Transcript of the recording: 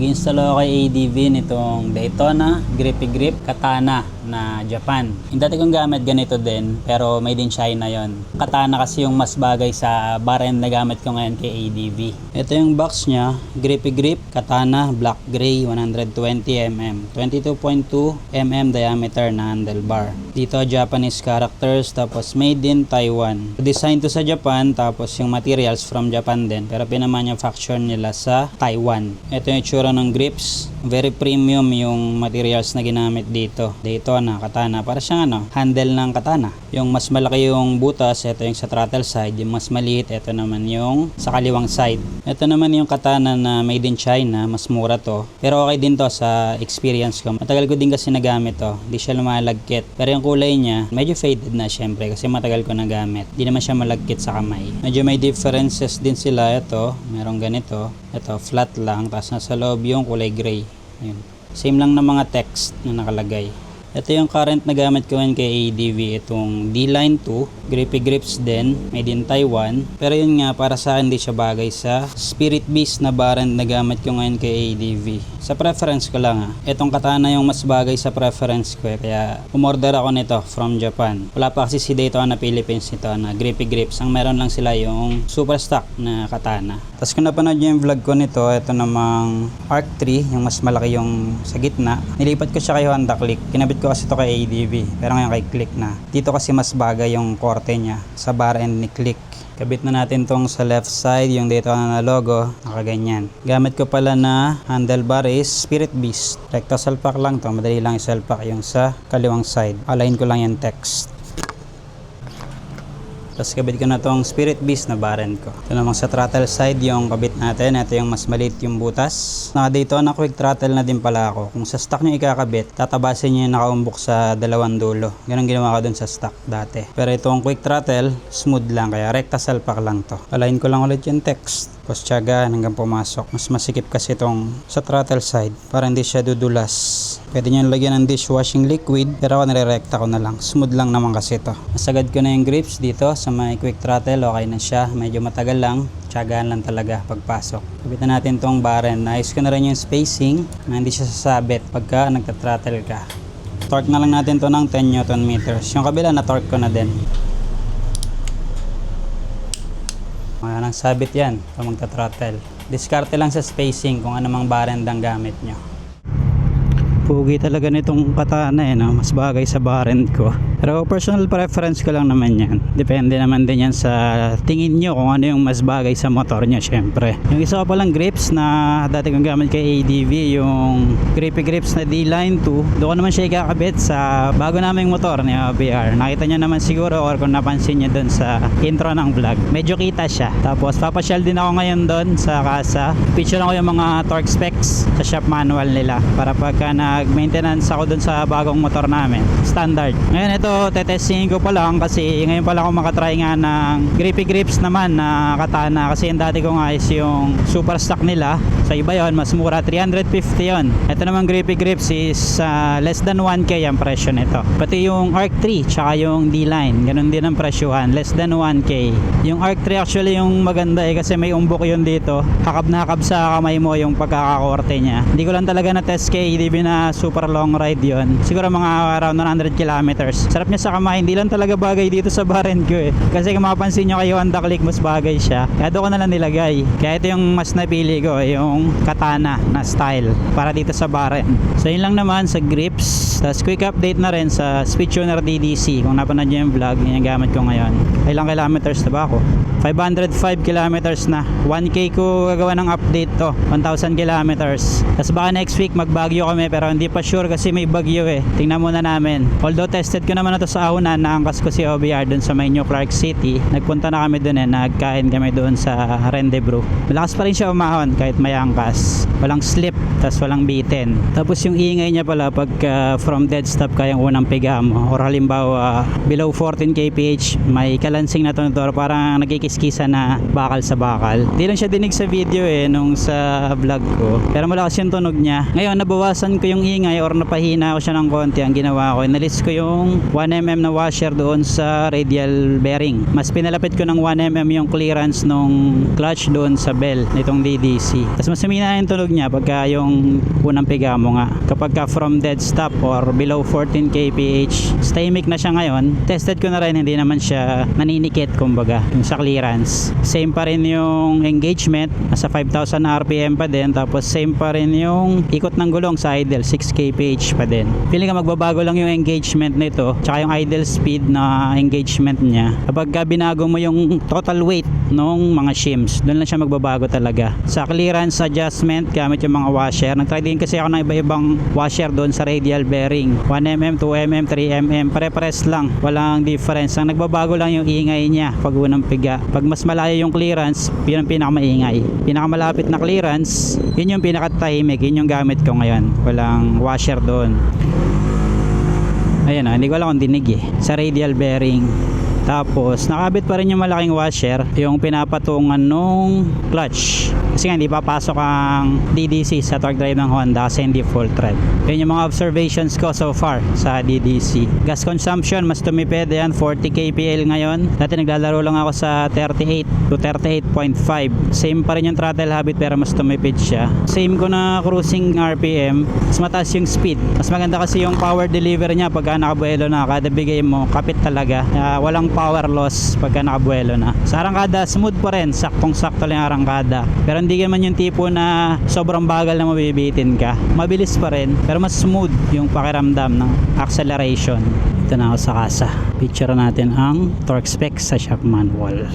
Nag-install ako kay ADV nitong Daytona Grippy Grip Katana na Japan. Yung dati kong gamit ganito din, pero made in China yon. Katana kasi yung mas bagay sa barend na gamit ko ngayon kay ADV. Ito yung box niya, Grippy Grip Katana Black Gray 120mm, 22.2 mm diameter na handlebar. Dito Japanese characters, tapos made in Taiwan. Design to sa Japan, tapos yung materials from Japan din, pero pinamanufacture nila sa Taiwan. Ito yung itsura ng grips. Very premium yung materials na ginamit dito. Daytona Katana. Para siyang handle ng katana. Yung mas malaki yung butas, ito yung sa throttle side. Yung mas maliit, ito naman yung sa kaliwang side. Ito naman yung katana na made in China. Mas mura to. Pero okay din to sa experience ko. Matagal ko din kasi nagamit to. Hindi siya lumalagkit. Pero yung kulay niya, medyo faded na syempre kasi matagal ko nagamit. Hindi naman siya malagkit sa kamay. Medyo may differences din sila. Ito, merong ganito. Ito, flat lang. Tapos nasa loob yung kulay gray. Ayun. Same lang ng mga text na nakalagay. Ito yung current na gamit ko ngayon kay ADV. Itong D-Line 2. Grippy Grips din. Made in Taiwan. Pero yun nga, para sa akin hindi siya bagay sa Spirit Beast na barend na gamit ko ngayon kay ADV. Sa preference ko lang Itong katana yung mas bagay sa preference ko Kaya umorder ako nito from Japan. Wala pa kasi si Daytona Philippines nito na Grippy Grips. Ang meron lang sila yung super stock na katana. Tapos kung napanood nyo yung vlog ko nito, ito namang Arc 3, yung mas malaki yung sa gitna. Nilipat ko siya kay Honda Click. Kinabit ko kasi ito kay ADV. Pero ngayon kay Click na. Dito kasi mas bagay yung korte niya sa bar end ni Click. Kabit na natin tong sa left side, yung Daytona na logo, nakaganyan. Gamit ko pala na handlebar is Spirit Beast. Recto salpak lang to, madali lang isalpak yung sa kaliwang side. Align ko lang yung text. Tapos kabit ko na tong Spirit Beast na barend ko. Ito namang sa throttle side yung kabit natin. Ito yung mas maliit yung butas. Naka-Daytona quick throttle na din pala ako. Kung sa stock nyo ikakabit, tatabasin nyo yung nakaumbok sa dalawang dulo. Ganun ginawa ko dun sa stock dati. Pero itong quick throttle, smooth lang. Kaya recta salpak lang to. Align ko lang ulit yung text. Tapos tiyaga hanggang pumasok. Mas masikip kasi itong sa throttle side para hindi siya dudulas. Pwede nyo lagyan ng dishwashing liquid, pero ako nire-recta ko na lang. Smooth lang naman kasi ito. Masagad ko na yung grips dito sa may quick throttle. Okay na siya. Medyo matagal lang. Tiyagaan lang talaga pagpasok. Kabit na natin tong barend. Naayos ko na rin yung spacing na hindi siya sasabit pagka nagta-throttle ka. Torque na lang natin to ng 10 Nm. Yung kabila na torque ko na din. Ayan ang sabit yan pag magta-throttle. Diskarte lang sa spacing kung anumang barend ang gamit nyo. Pugi talaga nitong katana Mas bagay sa barend ko. Pero personal preference ko lang naman yan. Depende naman din yan sa tingin nyo kung ano yung mas bagay sa motor nyo syempre. Yung isa ko palang grips na dati kong gamit kay ADV, yung Grippy Grips na D-Line 2. Doon ko naman siya ikakabit sa bago naming motor ni OBR. Nakita nyo naman siguro or kung napansin nyo doon sa intro ng vlog. Medyo kita siya. Tapos papasyal din ako ngayon doon sa casa. Picture ko yung mga torque specs sa shop manual nila para pagka nag-maintenance ako doon sa bagong motor namin. Standard. Ngayon ito tetestingin ko pa lang kasi ngayon pala ako makatry nga ng Grippy Grips naman na katana kasi yung dati ko nga is yung super stock nila. Sa iba yon mas mura, 350 yon. Ito naman Grippy Grips is less than 1K ang presyo nito. Pati yung Arc 3 tsaka yung D-Line ganun din ang presyohan, less than 1K. Yung Arc 3 actually yung maganda kasi may umbok yun dito, hakab na hakab sa kamay mo yung pagkakakorte niya. Hindi ko lang talaga na test kay ADV na super long ride yon, siguro mga around 100 kilometers. Sarap niya sa kamay, hindi lang talaga bagay dito sa barend ko kasi kung mapapansin nyo kay Honda Click mas bagay siya, kaya doon ko na lang nilagay. Kaya ito yung mas napili ko, yung katana na style para dito sa barend. So yun lang naman sa grips. Tapos quick update na rin sa Speed Tuner DDC. Kung napanood nyo yung vlog, yun yung gamit ko ngayon. Ilang kilometers na ba ako? 505 kilometers na. 1K ko gagawa ng update to, 1,000 kilometers. Tapos baka next week magbagyo kami pero hindi pa sure kasi may bagyo tingnan muna namin. Although tested ko naman na to sa Ahunan, naangkas ko si OBR dun sa may New Clark City. Nagpunta na kami dun nagkain kami dun sa Rendezvous. Malakas pa rin siya umahon kahit may angkas. Walang slip, tas walang bitin. Tapos yung ingay niya pala pag from dead stop kayang unang piga mo or halimbawa below 14 kph may kalansing na tonador, parang nagkikiskisa na bakal sa bakal. Di lang siya dinig sa video nung sa vlog ko, pero malakas yung tunog niya. Ngayon nabawasan ko yung ingay or napahina ko siya ng konti. Ang ginawa ko, inalis ko yung 1mm na washer doon sa radial bearing. Mas pinalapit ko ng 1mm yung clearance nung clutch doon sa bell nitong DDC. Tapos mas humina yung tunog niya pagka yung unang piga mo nga. Kapag ka from dead stop or below 14 kph, stamic na siya ngayon. Tested ko na rin, hindi naman siya naninikit kumbaga yung sa clearance. Same pa rin yung engagement, nasa 5,000 RPM pa din. Tapos same pa rin yung ikot ng gulong sa idle, 6 kph pa din. Feeling ka magbabago lang yung engagement nito tsaka yung idle speed na engagement niya. Kapag binago mo yung total weight nung mga shims, doon lang siya magbabago talaga. Sa clearance adjustment gamit yung mga washer, nagtry din kasi ako ng iba-ibang washer doon sa radial bearing, 1mm, 2mm, 3mm, pare-pares lang, walang difference. Ang nagbabago lang yung ingay niya pag unang piga. Pag mas malayo yung clearance, yun ang pinakamaingay. Pinakamalapit na clearance, yun yung pinakatahimik, yun yung gamit ko ngayon. Walang washer doon. Ayan, hindi ko alam kung dinig sa radial bearing. Tapos nakabit pa rin yung malaking washer, yung pinapatungan nung clutch. Kasi nga hindi papasok ang DDC sa torque drive ng Honda kasi hindi full thread. Yun yung mga observations ko so far sa DDC. Gas consumption mas tumipid yan, 40 kpl ngayon. Dati naglalaro lang ako sa 38 to 38.5. Same pa rin yung throttle habit pero mas tumipid siya. Same ko na cruising RPM, mas mataas yung speed. Mas maganda kasi yung power delivery niya pagka nakabuelo na. Kada bigay mo, kapit talaga. Walang power loss pagka nakabuelo na. Sa arangkada, smooth pa rin. Saktong-sakto lang yung arangkada. Pero hindi naman yung tipo na sobrang bagal na mabibitin ka. Mabilis pa rin, pero mas smooth yung pakiramdam ng acceleration. Ito na ako sa kasa. Picture natin ang torque specs sa shop manual.